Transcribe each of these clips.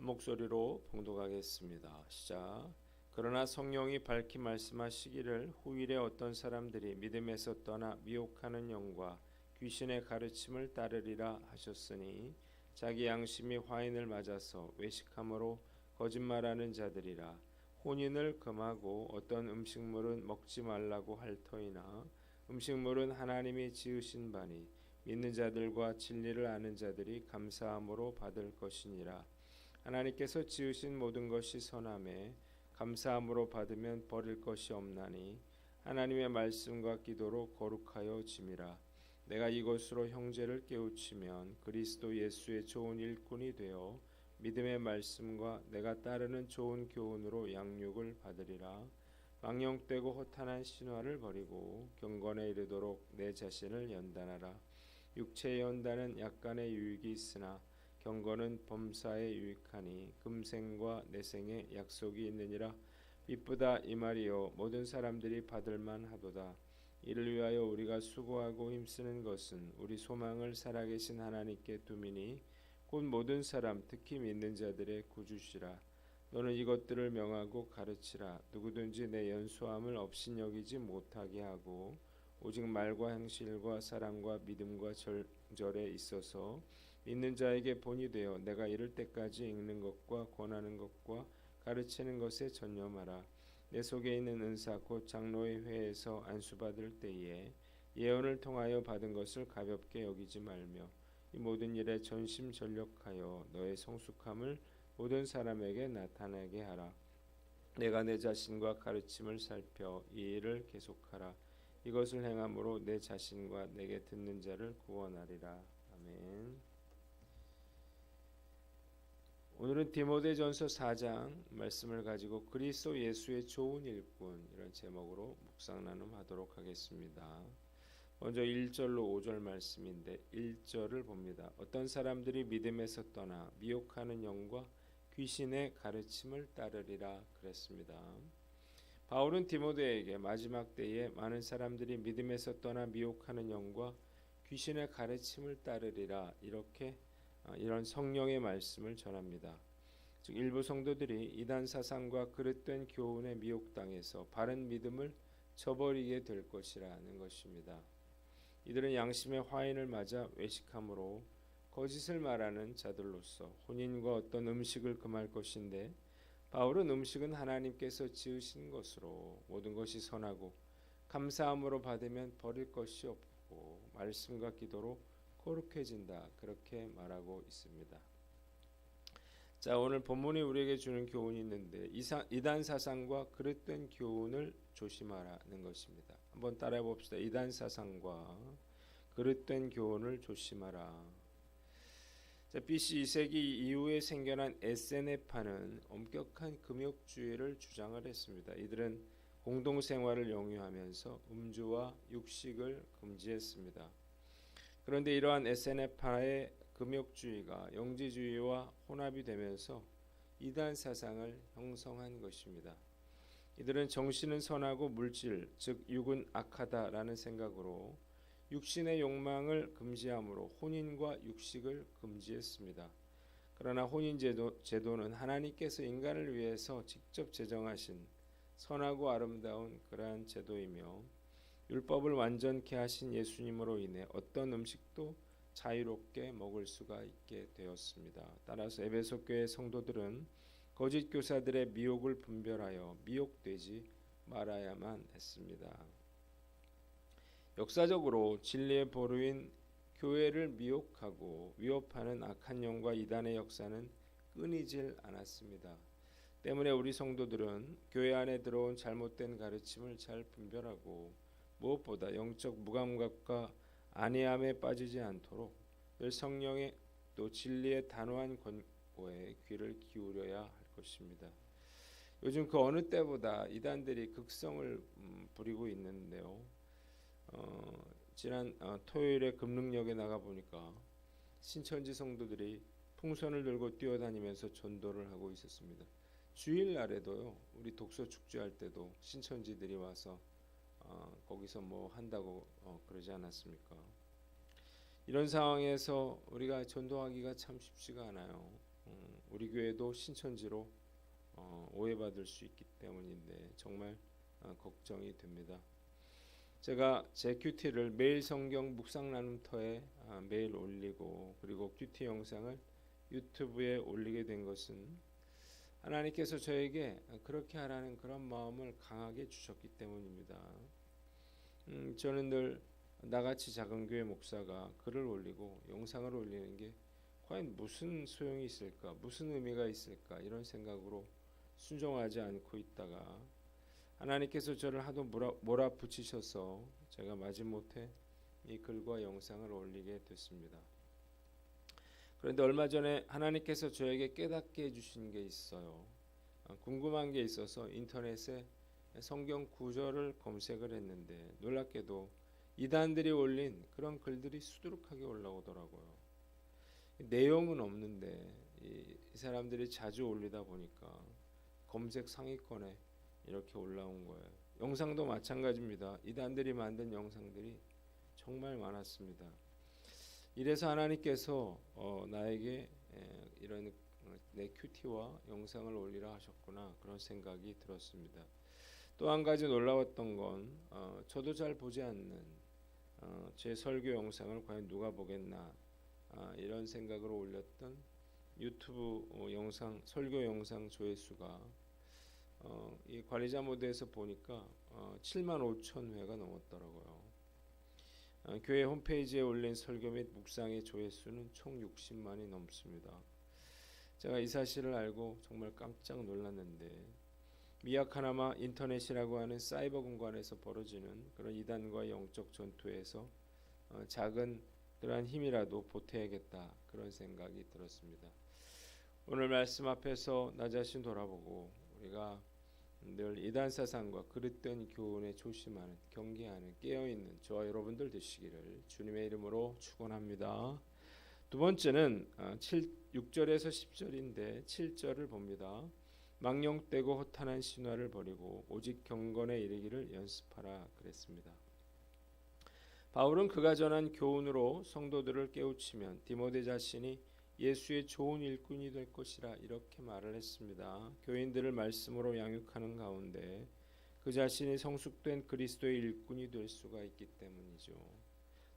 한 목소리로 봉독하겠습니다. 시작. 그러나 성령이 밝히 말씀하시기를 후일에 어떤 사람들이 믿음에서 떠나 미혹하는 영과 귀신의 가르침을 따르리라 하셨으니 자기 양심이 화인을 맞아서 외식함으로 거짓말하는 자들이라. 혼인을 금하고 어떤 음식물은 먹지 말라고 할 터이나 음식물은 하나님이 지으신 바니 믿는 자들과 진리를 아는 자들이 감사함으로 받을 것이니라. 하나님께서 지으신 모든 것이 선함에 감사함으로 받으면 버릴 것이 없나니 하나님의 말씀과 기도로 거룩하여 짐이라. 내가 이것으로 형제를 깨우치면 그리스도 예수의 좋은 일꾼이 되어 믿음의 말씀과 내가 따르는 좋은 교훈으로 양육을 받으리라. 망령되고 허탄한 신화를 버리고 경건에 이르도록 내 자신을 연단하라. 육체의 연단은 약간의 유익이 있으나 경건은 범사에 유익하니 금생과 내생에 약속이 있느니라. 이쁘다 이 말이요 모든 사람들이 받을만 하도다. 이를 위하여 우리가 수고하고 힘쓰는 것은 우리 소망을 살아계신 하나님께 두미니 곧 모든 사람 특히 믿는 자들의 구주시라. 너는 이것들을 명하고 가르치라. 누구든지 내 연소함을 업신여기지 못하게 하고 오직 말과 행실과 사랑과 믿음과 절절에 있어서 믿는 자에게 본이 되어 내가 이를 때까지 읽는 것과 권하는 것과 가르치는 것에 전념하라. 내 속에 있는 은사 곧 장로의 회에서 안수받을 때에 예언을 통하여 받은 것을 가볍게 여기지 말며 이 모든 일에 전심전력하여 너의 성숙함을 모든 사람에게 나타나게 하라. 내가 내 자신과 가르침을 살펴 이 일을 계속하라. 이것을 행함으로 내 자신과 내게 듣는 자를 구원하리라. 아멘. 오늘은 디모데전서 4장 말씀을 가지고 그리스도 예수의 좋은 일꾼 이런 제목으로 묵상 나눔하도록 하겠습니다. 먼저 1절로 5절 말씀인데 1절을 봅니다. 어떤 사람들이 믿음에서 떠나 미혹하는 영과 귀신의 가르침을 따르리라 그랬습니다. 바울은 디모데에게 마지막 때에 많은 사람들이 믿음에서 떠나 미혹하는 영과 귀신의 가르침을 따르리라 이런 성령의 말씀을 전합니다. 즉 일부 성도들이 이단 사상과 그릇된 교훈에 미혹당해서 바른 믿음을 저버리게 될 것이라는 것입니다. 이들은 양심의 화인을 맞아 외식함으로 거짓을 말하는 자들로서 혼인과 어떤 음식을 금할 것인데 바울은 음식은 하나님께서 지으신 것으로 모든 것이 선하고 감사함으로 받으면 버릴 것이 없고 말씀과 기도로 거룩해진다 그렇게 말하고 있습니다. 자, 오늘 본문이 우리에게 주는 교훈이 있는데 이단 사상과 그릇된 교훈을 조심하라는 것입니다. 한번 따라해 봅시다. 이단 사상과 그릇된 교훈을 조심하라. 자, BC 2세기 이후에 생겨난 SNF파는 엄격한 금욕주의를 주장을 했습니다. 이들은 공동생활을 영위하면서 음주와 육식을 금지했습니다. 그런데 이러한 SNF파의 금욕주의가 영지주의와 혼합이 되면서 이단 사상을 형성한 것입니다. 이들은 정신은 선하고 물질, 즉 육은 악하다라는 생각으로 육신의 욕망을 금지함으로 혼인과 육식을 금지했습니다. 그러나 혼인 제도는 하나님께서 인간을 위해서 직접 제정하신 선하고 아름다운 그러한 제도이며 율법을 완전케 하신 예수님으로 인해 어떤 음식도 자유롭게 먹을 수가 있게 되었습니다. 따라서 에베소 교회 성도들은 거짓 교사들의 미혹을 분별하여 미혹되지 말아야만 했습니다. 역사적으로 진리의 보루인 교회를 미혹하고 위협하는 악한 영과 이단의 역사는 끊이질 않았습니다. 때문에 우리 성도들은 교회 안에 들어온 잘못된 가르침을 잘 분별하고 무엇보다 영적 무감각과 안해함에 빠지지 않도록 늘 성령의 또 진리의 단호한 권고에 귀를 기울여야 할 것입니다. 요즘 그 어느 때보다 이단들이 극성을 부리고 있는데요. 지난 토요일에 금능역에 나가 보니까 신천지 성도들이 풍선을 들고 뛰어다니면서 전도를 하고 있었습니다. 주일날에도요. 우리 독서 축제할 때도 신천지들이 와서 거기서 뭐 한다고 그러지 않았습니까? 이런 상황에서 우리가 전도하기가 참 쉽지가 않아요. 우리 교회도 신천지로 오해받을 수 있기 때문인데 정말 걱정이 됩니다. 제가 제 큐티를 매일 성경 묵상 나눔터에 매일 올리고 그리고 큐티 영상을 유튜브에 올리게 된 것은 하나님께서 저에게 그렇게 하라는 그런 마음을 강하게 주셨기 때문입니다. 저는 늘 나같이 작은 교회 목사가 글을 올리고 영상을 올리는 게 과연 무슨 소용이 있을까, 무슨 의미가 있을까 이런 생각으로 순종하지 않고 있다가 하나님께서 저를 하도 몰아붙이셔서 제가 마지못해 이 글과 영상을 올리게 됐습니다. 그런데 얼마 전에 하나님께서 저에게 깨닫게 해주신 게 있어요. 궁금한 게 있어서 인터넷에 성경 구절을 검색을 했는데 놀랍게도 이단들이 올린 그런 글들이 수두룩하게 올라오더라고요. 내용은 없는데 이 사람들이 자주 올리다 보니까 검색 상위권에 이렇게 올라온 거예요. 영상도 마찬가지입니다. 이단들이 만든 영상들이 정말 많았습니다. 이래서 하나님께서 나에게 이런 내 큐티와 영상을 올리라 하셨구나 그런 생각이 들었습니다. 또 한 가지 놀라웠던 건 저도 잘 보지 않는 제 설교 영상을 과연 누가 보겠나 이런 생각으로 올렸던 유튜브 영상 설교 영상 조회수가 이 관리자 모드에서 보니까 7만 5천 회가 넘었더라고요. 교회 홈페이지에 올린 설교 및 묵상의 조회수는 총 60만이 넘습니다. 제가 이 사실을 알고 정말 깜짝 놀랐는데 미약하나마 인터넷이라고 하는 사이버 공간에서 벌어지는 그런 이단과 영적 전투에서 작은 그러한 힘이라도 보태야겠다 그런 생각이 들었습니다. 오늘 말씀 앞에서 나 자신 돌아보고 우리가 늘 이단 사상과 그릇된 교훈에 조심하는 경계하는 깨어있는 저와 여러분들 되시기를 주님의 이름으로 축원합니다. 두 번째는 6절에서 10절인데 7절을 봅니다. 망령되고 허탄한 신화를 버리고 오직 경건에 이르기를 연습하라 그랬습니다. 바울은 그가 전한 교훈으로 성도들을 깨우치면 디모데 자신이 예수의 좋은 일꾼이 될 것이라 이렇게 말을 했습니다. 교인들을 말씀으로 양육하는 가운데 그 자신이 성숙된 그리스도의 일꾼이 될 수가 있기 때문이죠.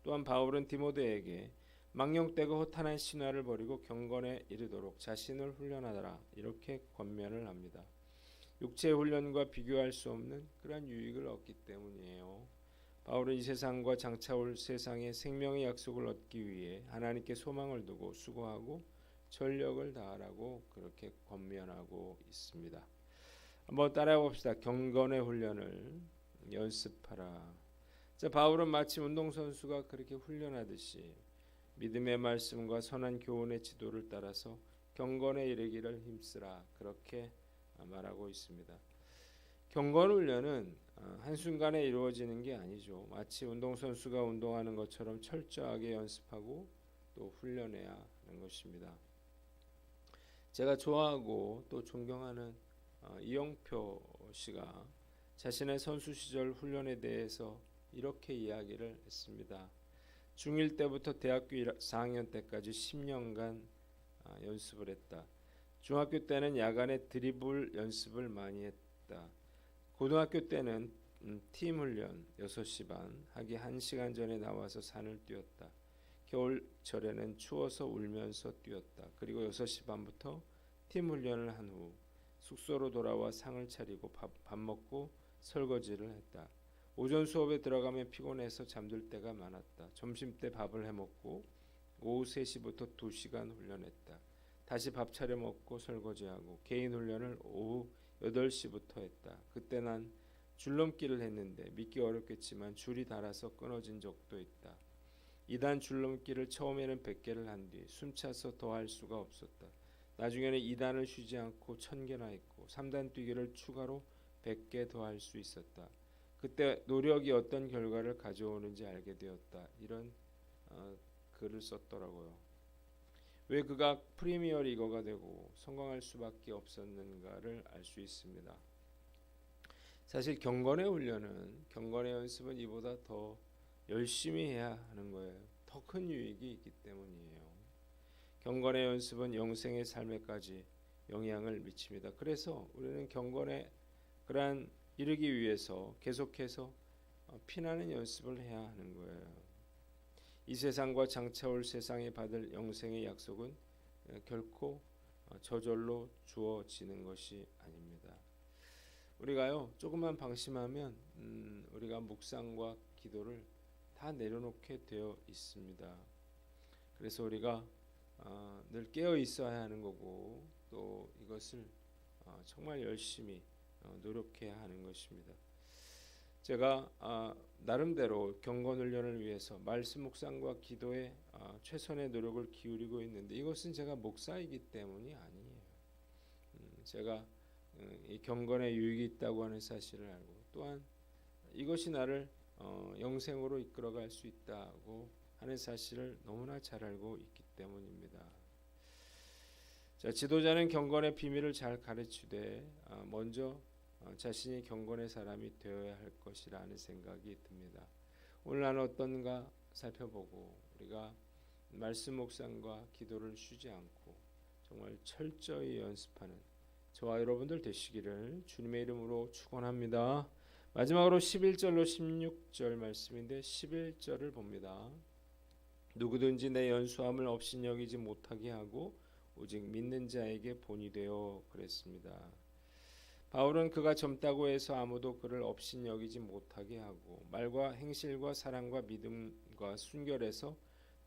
또한 바울은 디모데에게 망령되고 허탄한 신화를 버리고 경건에 이르도록 자신을 훈련하라 이렇게 권면을 합니다. 육체의 훈련과 비교할 수 없는 그런 유익을 얻기 때문이에요. 바울은 이 세상과 장차 올 세상의 생명의 약속을 얻기 위해 하나님께 소망을 두고 수고하고 전력을 다하라고 그렇게 권면하고 있습니다. 한번 따라해 봅시다. 경건의 훈련을 연습하라. 자, 바울은 마치 운동선수가 그렇게 훈련하듯이 믿음의 말씀과 선한 교훈의 지도를 따라서 경건에 이르기를 힘쓰라 그렇게 말하고 있습니다. 경건 훈련은 한순간에 이루어지는 게 아니죠. 마치 운동선수가 운동하는 것처럼 철저하게 연습하고 또 훈련해야 하는 것입니다. 제가 좋아하고 또 존경하는 이영표 씨가 자신의 선수 시절 훈련에 대해서 이렇게 이야기를 했습니다. 중1 때부터 대학교 4학년 때까지 10년간 연습을 했다. 중학교 때는 야간에 드리블 연습을 많이 했다. 고등학교 때는 팀 훈련 6시 반 하기 1시간 전에 나와서 산을 뛰었다. 겨울철에는 추워서 울면서 뛰었다. 그리고 6시 반부터 팀 훈련을 한 후 숙소로 돌아와 상을 차리고 밥 먹고 설거지를 했다. 오전 수업에 들어가면 피곤해서 잠들 때가 많았다. 점심때 밥을 해먹고 오후 3시부터 2시간 훈련했다. 다시 밥 차려 먹고 설거지하고 개인 훈련을 오후 8시부터 했다. 그때 난 줄넘기를 했는데 믿기 어렵겠지만 줄이 닳아서 끊어진 적도 있다. 2단 줄넘기를 처음에는 100개를 한 뒤 숨차서 더 할 수가 없었다. 나중에는 2단을 쉬지 않고 1000개나 했고 3단 뛰기를 추가로 100개 더 할 수 있었다. 그때 노력이 어떤 결과를 가져오는지 알게 되었다. 이런 글을 썼더라고요. 왜 그가 프리미어 리거가 되고 성공할 수밖에 없었는가를 알 수 있습니다. 사실 경건의 훈련은 경건의 연습은 이보다 더 열심히 해야 하는 거예요. 더 큰 유익이 있기 때문이에요. 경건의 연습은 영생의 삶에까지 영향을 미칩니다. 그래서 우리는 경건에 그러한 이르기 위해서 계속해서 피나는 연습을 해야 하는 거예요. 이 세상과 장차올 세상에 받을 영생의 약속은 결코 저절로 주어지는 것이 아닙니다. 우리가요 조금만 방심하면 우리가 묵상과 기도를 다 내려놓게 되어 있습니다. 그래서 우리가 늘 깨어 있어야 하는 거고 또 이것을 정말 열심히 노력해야 하는 것입니다. 제가 나름대로 경건 훈련을 위해서 말씀 묵상과 기도에 최선의 노력을 기울이고 있는데 이것은 제가 목사이기 때문이 아니에요. 제가 이 경건에 유익이 있다고 하는 사실을 알고 또한 이것이 나를 영생으로 이끌어갈 수 있다고 하는 사실을 너무나 잘 알고 있기 때문입니다. 자, 지도자는 경건의 비밀을 잘 가르치되 먼저 자신이 경건의 사람이 되어야 할 것이라는 생각이 듭니다. 오늘 나는 어떤가 살펴보고 우리가 말씀 묵상과 기도를 쉬지 않고 정말 철저히 연습하는 저와 여러분들 되시기를 주님의 이름으로 축원합니다. 마지막으로 11절로 16절 말씀인데 11절을 봅니다. 누구든지 내 연수함을 업신여기지 못하게 하고 오직 믿는 자에게 본이 되어 그랬습니다. 바울은 그가 젊다고 해서 아무도 그를 업신여기지 못하게 하고 말과 행실과 사랑과 믿음과 순결에서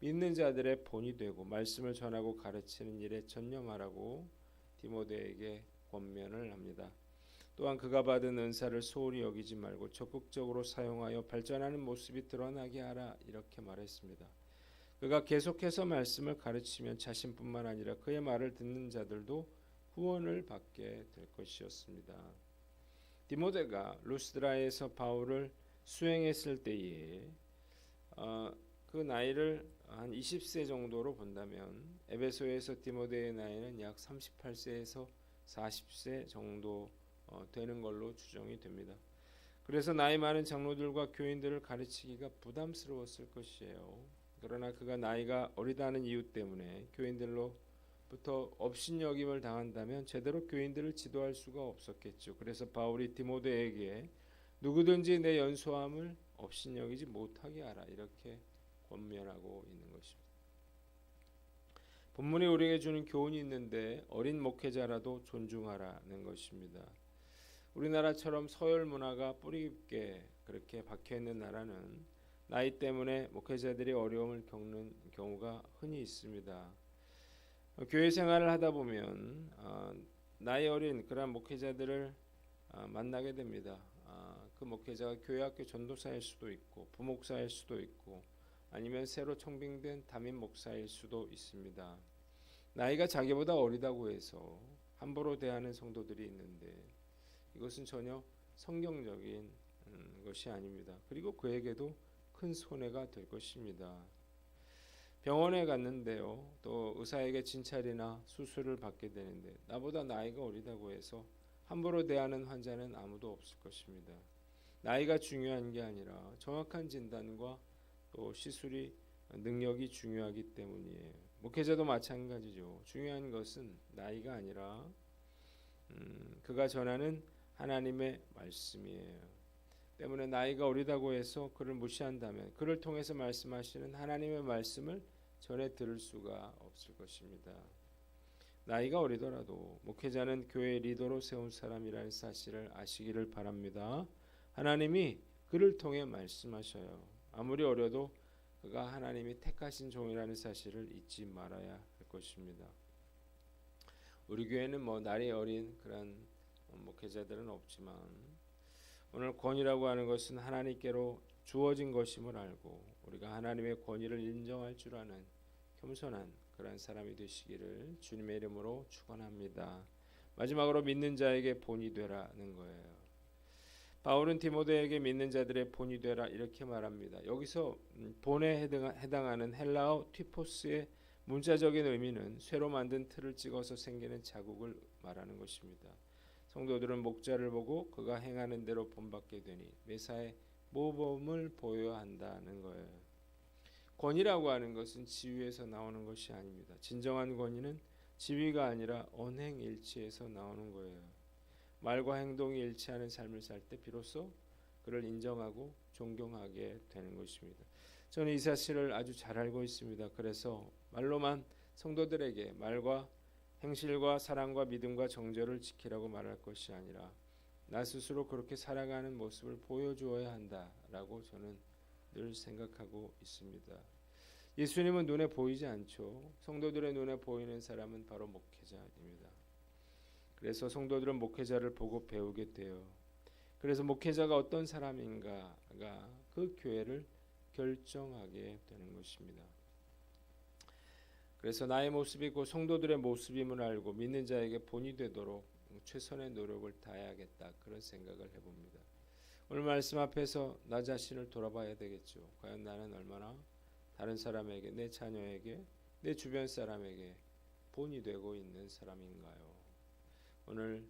믿는 자들의 본이 되고 말씀을 전하고 가르치는 일에 전념하라고 디모데에게 권면을 합니다. 또한 그가 받은 은사를 소홀히 여기지 말고 적극적으로 사용하여 발전하는 모습이 드러나게 하라 이렇게 말했습니다. 그가 계속해서 말씀을 가르치면 자신뿐만 아니라 그의 말을 듣는 자들도 구원을 받게 될 것이었습니다. 디모데가 루스드라에서 바울을 수행했을 때에 그 나이를 한 20세 정도로 본다면 에베소에서 디모데의 나이는 약 38세에서 40세 정도 되는 걸로 추정이 됩니다. 그래서 나이 많은 장로들과 교인들을 가르치기가 부담스러웠을 것이에요. 그러나 그가 나이가 어리다는 이유 때문에 교인들로부터 업신여김을 당한다면 제대로 교인들을 지도할 수가 없었겠죠. 그래서 바울이 디모데에게 누구든지 내 연소함을 업신여기지 못하게 하라 이렇게 권면하고 있는 것입니다. 본문이 우리에게 주는 교훈이 있는데 어린 목회자라도 존중하라는 것입니다. 우리나라처럼 서열 문화가 뿌리 깊게 그렇게 박혀 있는 나라는 나이 때문에 목회자들이 어려움을 겪는 경우가 흔히 있습니다. 교회 생활을 하다 보면 나이 어린 그런 목회자들을 만나게 됩니다. 그 목회자가 교회학교 전도사일 수도 있고 부목사일 수도 있고 아니면 새로 청빙된 담임 목사일 수도 있습니다. 나이가 자기보다 어리다고 해서 함부로 대하는 성도들이 있는데 이것은 전혀 성경적인 것이 아닙니다. 그리고 그에게도 큰 손해가 될 것입니다. 병원에 갔는데요. 또 의사에게 진찰이나 수술을 받게 되는데 나보다 나이가 어리다고 해서 함부로 대하는 환자는 아무도 없을 것입니다. 나이가 중요한 게 아니라 정확한 진단과 또 시술이 능력이 중요하기 때문이에요. 목회자도 마찬가지죠. 중요한 것은 나이가 아니라 그가 전하는 하나님의 말씀이에요. 때문에 나이가 어리다고 해서 그를 무시한다면 그를 통해서 말씀하시는 하나님의 말씀을 전해 들을 수가 없을 것입니다. 나이가 어리더라도 목회자는 교회 리더로 세운 사람이라는 사실을 아시기를 바랍니다. 하나님이 그를 통해 말씀하셔요. 아무리 어려도 그가 하나님이 택하신 종이라는 사실을 잊지 말아야 할 것입니다. 우리 교회는 날이 어린 그런 목회자들은 없지만 오늘 권위라고 하는 것은 하나님께로 주어진 것임을 알고 우리가 하나님의 권위를 인정할 줄 아는 겸손한 그런 사람이 되시기를 주님의 이름으로 축원합니다. 마지막으로 믿는 자에게 본이 되라는 거예요. 바울은 디모데에게 믿는 자들의 본이 되라 이렇게 말합니다. 여기서 본에 해당하는 헬라어 티포스의 문자적인 의미는 쇠로 만든 틀을 찍어서 생기는 자국을 말하는 것입니다. 성도들은 목자를 보고 그가 행하는 대로 본받게 되니 매사에 모범을 보여야 한다는 거예요. 권위라고 하는 것은 지위에서 나오는 것이 아닙니다. 진정한 권위는 지위가 아니라 언행일치에서 나오는 거예요. 말과 행동이 일치하는 삶을 살 때 비로소 그를 인정하고 존경하게 되는 것입니다. 저는 이 사실을 아주 잘 알고 있습니다. 그래서 말로만 성도들에게 말과 행실과 사랑과 믿음과 정절을 지키라고 말할 것이 아니라 나 스스로 그렇게 살아가는 모습을 보여주어야 한다라고 저는 늘 생각하고 있습니다. 예수님은 눈에 보이지 않죠. 성도들의 눈에 보이는 사람은 바로 목회자입니다. 그래서 성도들은 목회자를 보고 배우게 돼요. 그래서 목회자가 어떤 사람인가가 그 교회를 결정하게 되는 것입니다. 그래서 나의 모습이 곧 성도들의 모습임을 알고 믿는 자에게 본이 되도록 최선의 노력을 다해야겠다, 그런 생각을 해봅니다. 오늘 말씀 앞에서 나 자신을 돌아봐야 되겠죠. 과연 나는 얼마나 다른 사람에게, 내 자녀에게, 내 주변 사람에게 본이 되고 있는 사람인가요? 오늘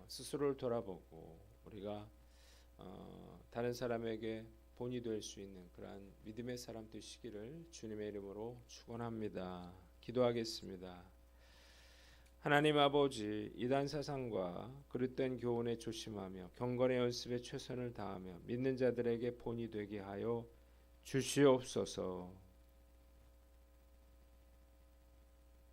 스스로를 돌아보고 우리가 다른 사람에게 본이 될 수 있는 그러한 믿음의 사람 되시기를 주님의 이름으로 축원합니다. 기도하겠습니다. 하나님 아버지, 이단 사상과 그릇된 교훈에 조심하며 경건의 연습에 최선을 다하며 믿는 자들에게 본이 되게 하여 주시옵소서.